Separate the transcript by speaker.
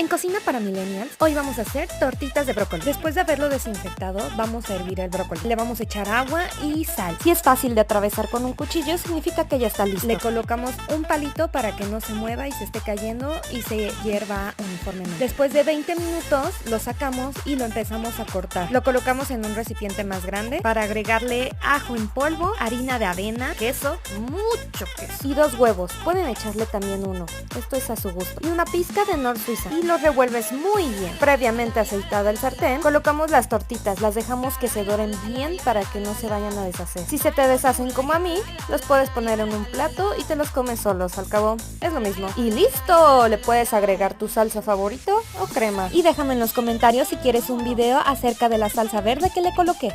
Speaker 1: En Cocina para Millennials, hoy vamos a hacer tortitas de brócoli. Después de haberlo desinfectado, vamos a hervir el brócoli. Le vamos a echar agua y sal. Si es fácil de atravesar con un cuchillo, significa que ya está listo. Le colocamos un palito para que no se mueva y se esté cayendo y se hierva uniformemente. Después de 20 minutos, lo sacamos y lo empezamos a cortar. Lo colocamos en un recipiente más grande para agregarle ajo en polvo, harina de avena, queso, mucho queso y 2 huevos. Pueden echarle también uno. Esto es a su gusto. Y una pizca de Nor Suiza. Y lo revuelves muy bien. Previamente aceitada el sartén, colocamos las tortitas, las dejamos que se doren bien para que no se vayan a deshacer. Si se te deshacen como a mí, los puedes poner en un plato y te los comes solos, al cabo es lo mismo. ¡Y listo! Le puedes agregar tu salsa favorito o crema. Y déjame en los comentarios si quieres un video acerca de la salsa verde que le coloqué.